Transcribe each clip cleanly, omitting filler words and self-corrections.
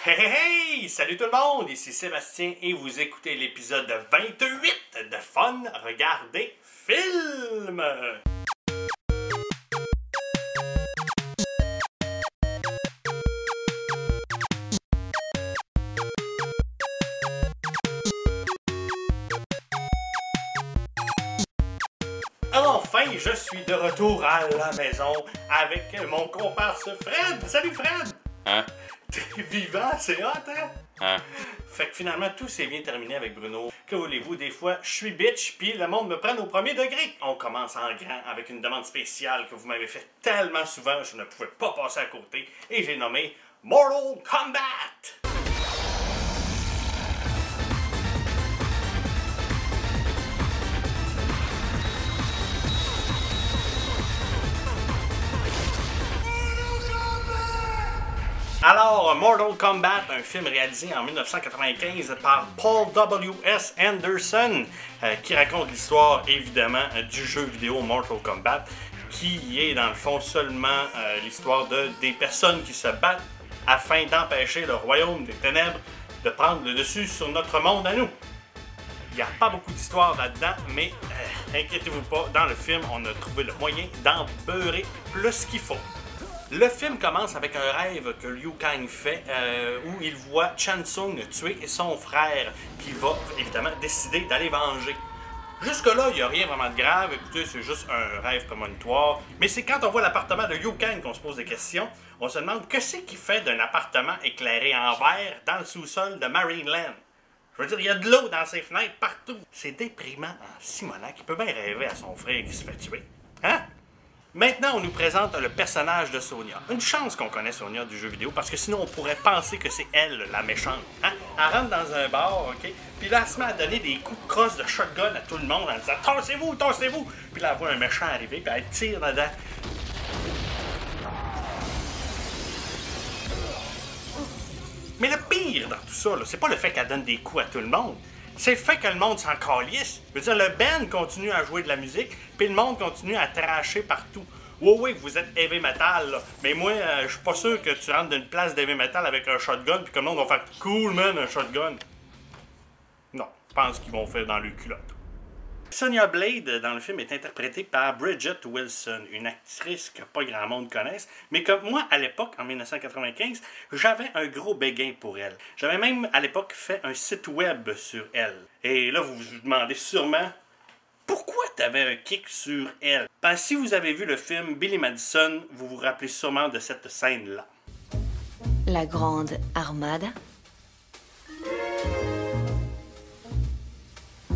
Hey, hey, hey! Salut tout le monde, ici Sébastien et vous écoutez l'épisode 28 de Fun Regarder Film! Enfin, je suis de retour à la maison avec mon comparse Fred! Salut Fred! Hein? T'es vivant, c'est hot, hein? Hein? Fait que finalement, tout s'est bien terminé avec Bruno. Que voulez-vous, des fois, je suis bitch, puis le monde me prend au premier degré. On commence en grand avec une demande spéciale que vous m'avez fait tellement souvent, je ne pouvais pas passer à côté, et j'ai nommé Mortal Kombat! Alors, Mortal Kombat, un film réalisé en 1995 par Paul W.S. Anderson, qui raconte l'histoire, évidemment, du jeu vidéo Mortal Kombat, qui est, dans le fond, seulement l'histoire des personnes qui se battent afin d'empêcher le royaume des ténèbres de prendre le dessus sur notre monde à nous. Il n'y a pas beaucoup d'histoire là-dedans, mais inquiétez-vous pas, dans le film, on a trouvé le moyen d'en beurrer plus qu'il faut. Le film commence avec un rêve que Liu Kang fait où il voit Shang Tsung tuer son frère qui va évidemment décider d'aller venger. Jusque-là, il n'y a rien vraiment de grave, écoutez, c'est juste un rêve prémonitoire. Mais c'est quand on voit l'appartement de Liu Kang qu'on se pose des questions. On se demande que c'est qu'il fait d'un appartement éclairé en verre dans le sous-sol de Marineland. Je veux dire, il y a de l'eau dans ses fenêtres partout. C'est déprimant en Simonac, il peut bien rêver à son frère qui se fait tuer. Hein? Maintenant, on nous présente le personnage de Sonya. Une chance qu'on connaît Sonya du jeu vidéo, parce que sinon on pourrait penser que c'est elle, la méchante. Hein? Elle rentre dans un bar, ok? Puis là, elle se met à donner des coups de crosse de shotgun à tout le monde en disant « Tassez-vous, tassez-vous! » Puis là, elle voit un méchant arriver, puis elle tire dedans. Mais le pire dans tout ça, c'est pas le fait qu'elle donne des coups à tout le monde. C'est le fait que le monde s'en calisse. Je veux dire, le band continue à jouer de la musique, puis le monde continue à tracher partout. Oui, vous êtes heavy metal, là. Mais moi, je suis pas sûr que tu rentres dans une place d'heavy metal avec un shotgun, puis que le monde va faire « Cool, man, un shotgun ». Non, je pense qu'ils vont faire dans le culotte. Sonya Blade, dans le film, est interprétée par Bridget Wilson, une actrice que pas grand monde connaisse, mais que moi, à l'époque, en 1995, j'avais un gros béguin pour elle. J'avais même, à l'époque, fait un site web sur elle. Et là, vous vous demandez sûrement, pourquoi t'avais un kick sur elle? Parce que si vous avez vu le film Billy Madison, vous vous rappelez sûrement de cette scène-là. La Grande Armada.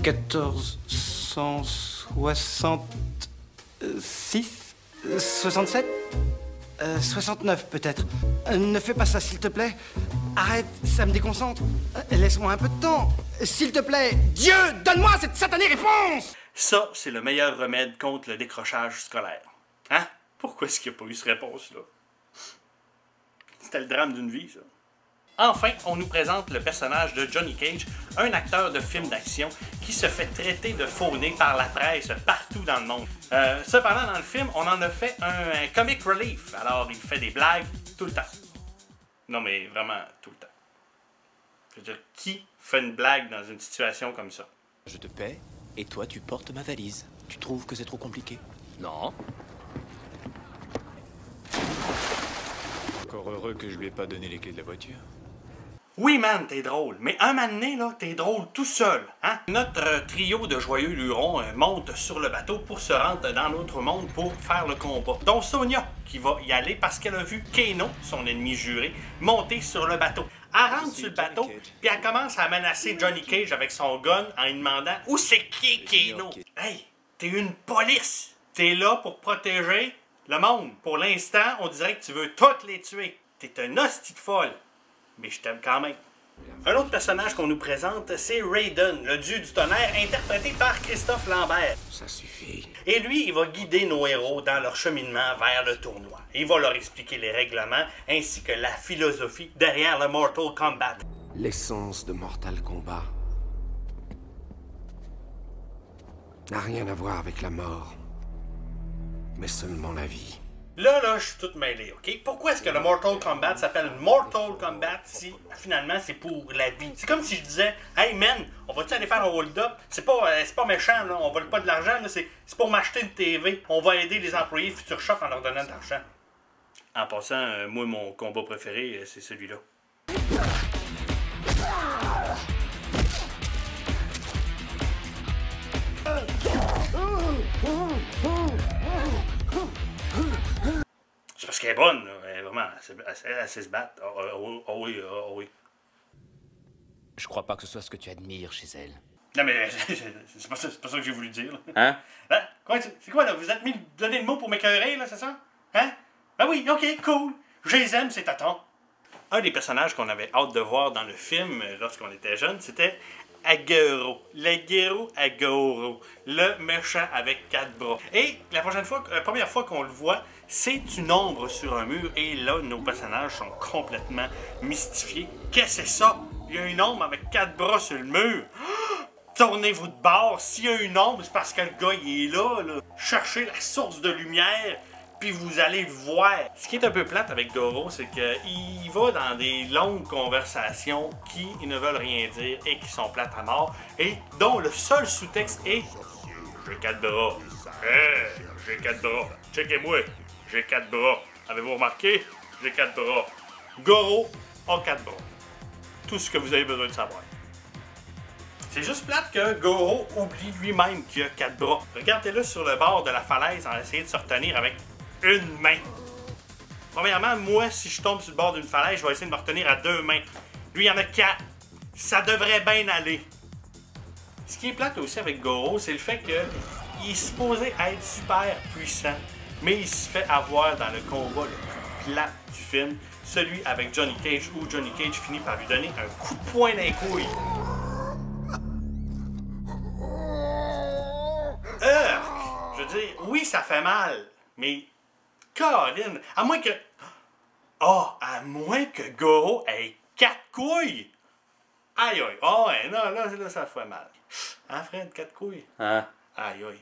1466 67 69 peut-être. Ne fais pas ça, s'il te plaît. Arrête, ça me déconcentre. Laisse-moi un peu de temps. S'il te plaît. Dieu, donne-moi cette satanée réponse! Ça, c'est le meilleur remède contre le décrochage scolaire. Hein? Pourquoi est-ce qu'il n'y a pas eu cette réponse-là? C'était le drame d'une vie, ça. Enfin, on nous présente le personnage de Johnny Cage, un acteur de film d'action qui se fait traiter de faux-né par la presse partout dans le monde. Cependant, dans le film, on en a fait un comic relief, alors il fait des blagues tout le temps. Non, mais vraiment tout le temps. Je veux dire, qui fait une blague dans une situation comme ça? Je te paie, et toi tu portes ma valise. Tu trouves que c'est trop compliqué? Non. Encore heureux que je lui ai pas donné les clés de la voiture. Oui, man, t'es drôle. Mais un moment donné, là, t'es drôle tout seul. Hein? Notre trio de joyeux lurons monte sur le bateau pour se rendre dans l'autre monde pour faire le combat. Donc Sonya, qui va y aller parce qu'elle a vu Kano, son ennemi juré, monter sur le bateau. Elle rentre sur le bateau, puis elle commence à menacer Johnny Cage avec son gun en lui demandant « Où c'est qui Kano? » Hey, t'es une police! T'es là pour protéger le monde. Pour l'instant, on dirait que tu veux toutes les tuer. T'es un hostie de folle. Mais je t'aime quand même. Un autre personnage qu'on nous présente, c'est Raiden, le dieu du tonnerre, interprété par Christophe Lambert. Ça suffit. Et lui, il va guider nos héros dans leur cheminement vers le tournoi. Il va leur expliquer les règlements ainsi que la philosophie derrière le Mortal Kombat. L'essence de Mortal Kombat n'a rien à voir avec la mort, mais seulement la vie. Là, je suis tout mêlé, ok? Pourquoi est-ce que le Mortal Kombat s'appelle Mortal Kombat si finalement c'est pour la vie? C'est comme si je disais, hey man, on va-tu aller faire un hold-up? C'est pas méchant, là, on vole pas de l'argent, là, c'est pour m'acheter une TV. On va aider les employés Future Shop en leur donnant de l'argent. En passant, moi, mon combat préféré, c'est celui-là. C'est parce qu'elle est bonne, là. Elle est vraiment, elle sait se battre. Oh oui. Je crois pas que ce soit ce que tu admires chez elle. Non, mais c'est pas ça que j'ai voulu dire, là. Hein? Hein? C'est quoi, là? Vous êtes mis donner le mot pour m'écœurer, là, c'est ça? Hein? Ben oui, ok, cool. Je les aime, c'est tonton. Un des personnages qu'on avait hâte de voir dans le film lorsqu'on était jeune, c'était Aguro. L'Aguro Agoro. Le méchant avec 4 bras. Et la première fois qu'on le voit, c'est une ombre sur un mur. Et là, nos personnages sont complètement mystifiés. Qu'est-ce que c'est ça? Il y a une ombre avec 4 bras sur le mur. Tournez-vous de bord. S'il y a une ombre, c'est parce que le gars, il est là. Cherchez la source de lumière. Puis vous allez le voir. Ce qui est un peu plate avec Goro, c'est qu'il va dans des longues conversations qui ne veulent rien dire et qui sont plates à mort, et dont le seul sous-texte est « J'ai 4 bras. J'ai 4 bras. Checkez-moi. J'ai 4 bras. Avez-vous remarqué? J'ai 4 bras. » Goro a 4 bras. Tout ce que vous avez besoin de savoir. C'est juste plate que Goro oublie lui-même qu'il a 4 bras. Regardez-le sur le bord de la falaise en essayant de se retenir avec une main. Premièrement, moi, si je tombe sur le bord d'une falaise, je vais essayer de me retenir à 2 mains. Lui, il y en a 4. Ça devrait bien aller. Ce qui est plate aussi avec Goro, c'est le fait qu'il est supposé être super puissant, mais il se fait avoir dans le combat le plus plate du film, celui avec Johnny Cage, où Johnny Cage finit par lui donner un coup de poing dans les couilles. Je veux dire, oui, ça fait mal, mais Colin, à moins que... à moins que Goro ait 4 couilles! Aïe aïe, ouais, non, là, ça fait mal. Hein, Fred, 4 couilles? Hein? Aïe aïe.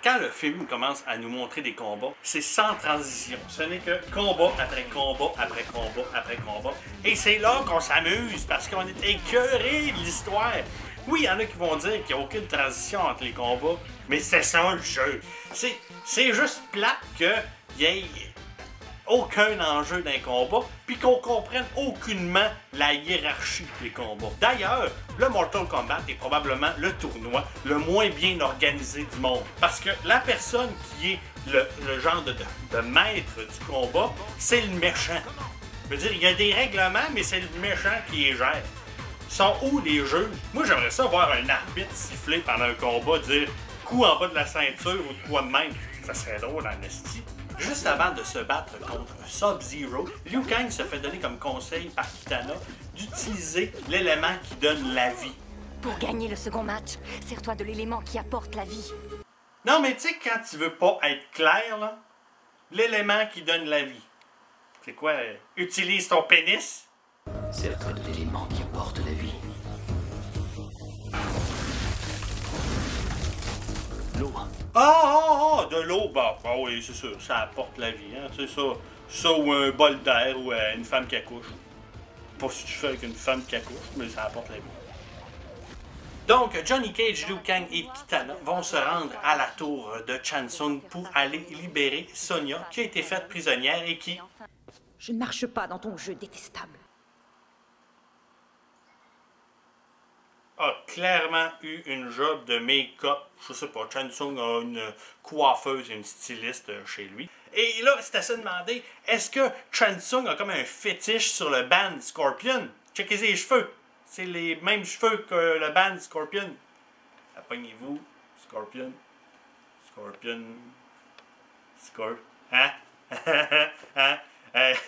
Quand le film commence à nous montrer des combats, c'est sans transition. Ce n'est que combat après combat après combat après combat. Et c'est là qu'on s'amuse, parce qu'on est écœuré de l'histoire. Oui, il y en a qui vont dire qu'il n'y a aucune transition entre les combats, mais c'est ça le jeu. C'est juste plate qu'il n'y ait aucun enjeu d'un combat, puis qu'on comprenne aucunement la hiérarchie des combats. D'ailleurs, le Mortal Kombat est probablement le tournoi le moins bien organisé du monde, parce que la personne qui est le genre de maître du combat, c'est le méchant. Je veux dire, il y a des règlements, mais c'est le méchant qui les gère. Sont où les juges? Moi, j'aimerais ça voir un arbitre siffler pendant un combat, dire coup en bas de la ceinture ou de quoi de même. Ça serait drôle en esti. Juste avant de se battre contre Sub-Zero, Liu Kang se fait donner comme conseil par Kitana d'utiliser l'élément qui donne la vie. Pour gagner le second match, sers-toi de l'élément qui apporte la vie. Non, mais tu sais, quand tu veux pas être clair, là, l'élément qui donne la vie. C'est quoi? Utilise ton pénis? Sers-toi de l'élément qui apporte la vie. L'eau. De l'eau, bah oui, c'est sûr, ça apporte la vie, hein, c'est ça. Ça ou un bol d'air ou une femme qui accouche. Pas si tu fais avec une femme qui accouche, mais ça apporte la vie. Donc, Johnny Cage, Liu Kang et Kitana vont se rendre à la tour de Chansung pour aller libérer Sonya, qui a été faite prisonnière et qui... Je ne marche pas dans ton jeu détestable. A clairement eu une job de make-up. Je sais pas, Chansung a une coiffeuse et une styliste chez lui. Et là, c'est à se demander, est-ce que Chansung a comme un fétiche sur le band Scorpion? Checkez les cheveux. C'est les mêmes cheveux que le band Scorpion. Appognez-vous. Scorpion. Hein? Hein?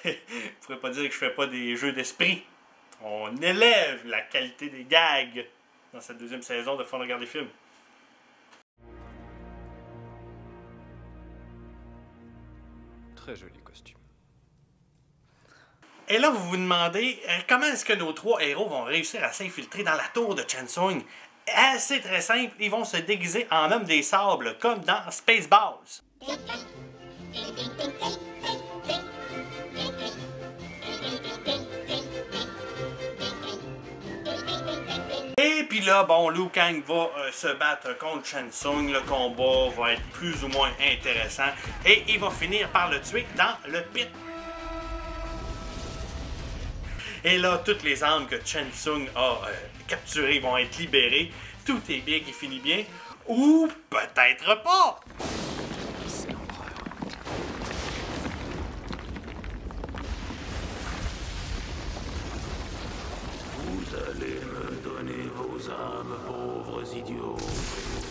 Vous pourrez pas dire que je fais pas des jeux d'esprit. On élève la qualité des gags dans cette deuxième saison de Fun Regarder Film. Très joli costume. Et là, vous vous demandez comment est-ce que nos 3 héros vont réussir à s'infiltrer dans la tour de Chansung. C'est très simple, ils vont se déguiser en hommes des sables, comme dans Spaceballs. Et puis là, bon, Liu Kang va se battre contre Shang Tsung. Le combat va être plus ou moins intéressant. Et il va finir par le tuer dans le pit. Et là, toutes les armes que Shang Tsung a capturées vont être libérées. Tout est bien qui finit bien. Ou peut-être pas! C'est l'empereur. Vous allez me donner vos âmes, pauvres idiots.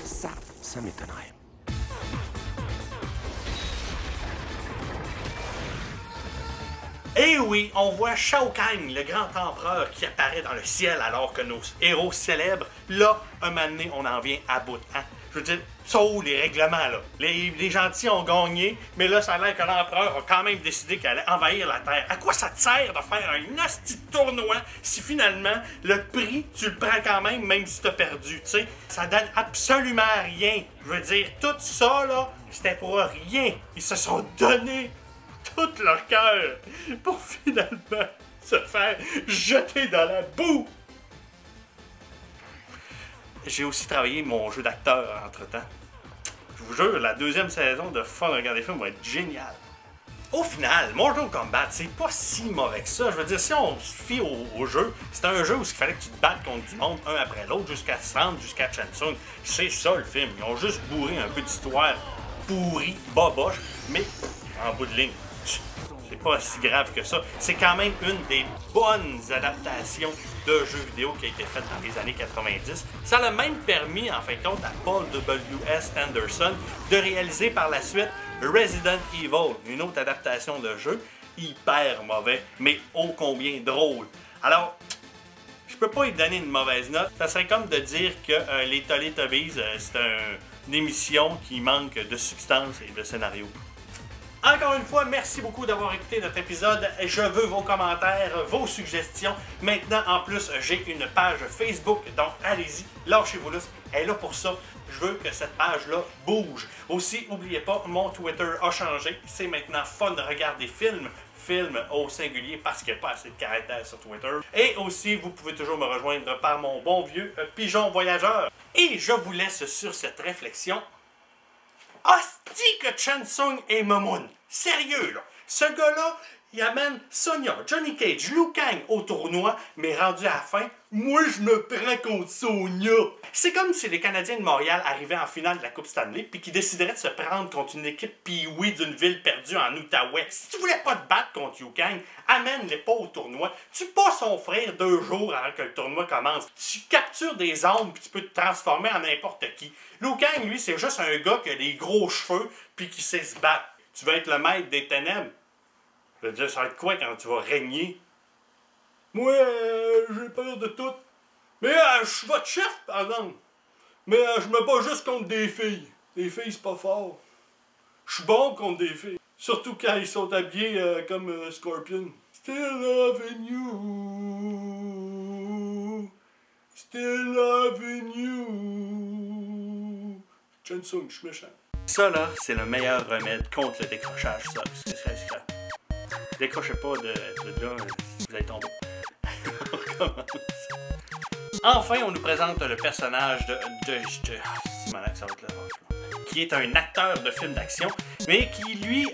Ça m'étonnerait. Et oui, on voit Shao Kahn, le grand empereur, qui apparaît dans le ciel alors que nos héros célèbrent. Là, un moment donné, on en vient à bout. Hein? Je veux dire, sont où les règlements, là? Les gentils ont gagné, mais là, ça a l'air que l'empereur a quand même décidé qu'elle allait envahir la Terre. À quoi ça te sert de faire un hostie de tournoi si finalement, le prix, tu le prends quand même, même si t'as perdu, tu sais? Ça donne absolument rien. Je veux dire, tout ça, là, c'était pour rien. Ils se sont donnés tout leur cœur pour finalement se faire jeter dans la boue. J'ai aussi travaillé mon jeu d'acteur entre-temps. Je vous jure, la deuxième saison de Fun Regarder Film va être géniale. Au final, Mortal Kombat, c'est pas si mauvais que ça. Je veux dire, si on se fie au jeu, c'était un jeu où il fallait que tu te battes contre du monde un après l'autre jusqu'à se rendre jusqu'à Shang Tsung. C'est ça le film. Ils ont juste bourré un peu d'histoire pourrie, boboche, mais en bout de ligne, c'est pas si grave que ça. C'est quand même une des bonnes adaptations de jeux vidéo qui a été faite dans les années 90. Ça l'a même permis, en fin de compte, à Paul W.S. Anderson de réaliser par la suite Resident Evil, une autre adaptation de jeu, hyper mauvais, mais ô combien drôle. Alors, je peux pas y donner une mauvaise note. Ça serait comme de dire que les Teletubbies, c'est une émission qui manque de substance et de scénario. Encore une fois, merci beaucoup d'avoir écouté notre épisode. Je veux vos commentaires, vos suggestions. Maintenant, en plus, j'ai une page Facebook, donc allez-y, lâchez-vous là. Elle est là pour ça. Je veux que cette page-là bouge. Aussi, n'oubliez pas, mon Twitter a changé. C'est maintenant Fun de regarder film au singulier parce qu'il n'y a pas assez de caractères sur Twitter. Et aussi, vous pouvez toujours me rejoindre par mon bon vieux pigeon voyageur. Et je vous laisse sur cette réflexion. Hostie que Shang Tsung est Momoun. Sérieux, là. Ce gars-là, il amène Sonya, Johnny Cage, Liu Kang au tournoi, mais rendu à la fin, moi, je me prends contre Sonya. C'est comme si les Canadiens de Montréal arrivaient en finale de la Coupe Stanley puis qu'ils décideraient de se prendre contre une équipe pee-wee d'une ville perdue en Outaouais. Si tu voulais pas te battre contre Liu Kang, amène-les pas au tournoi. Tu pas son frère 2 jours avant que le tournoi commence. Tu captures des armes puis tu peux te transformer en n'importe qui. Liu Kang, lui, c'est juste un gars qui a des gros cheveux puis qui sait se battre. Tu vas être le maître des ténèbres. Je veux dire, ça va être quoi quand tu vas régner? Moi, j'ai peur de tout. Mais je suis votre chef, par exemple. Mais je me bats juste contre des filles. Les filles, c'est pas fort. Je suis bon contre des filles. Surtout quand ils sont habillés comme Scorpion. Still loving you. Still loving you. Shang Tsung, je suis méchant. Ça, là, c'est le meilleur remède contre le décrochage, ça. Décrochez pas de là, vous allez tomber. On recommence. Enfin, on nous présente le personnage de Simonac, ça va être le qui est un acteur de film d'action, mais qui, lui,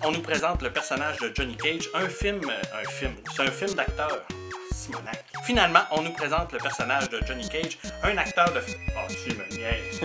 on nous présente le personnage de Johnny Cage, c'est un film d'acteur. Simonac. Finalement, on nous présente le personnage de Johnny Cage, un acteur de film. Oh, tu me niaises.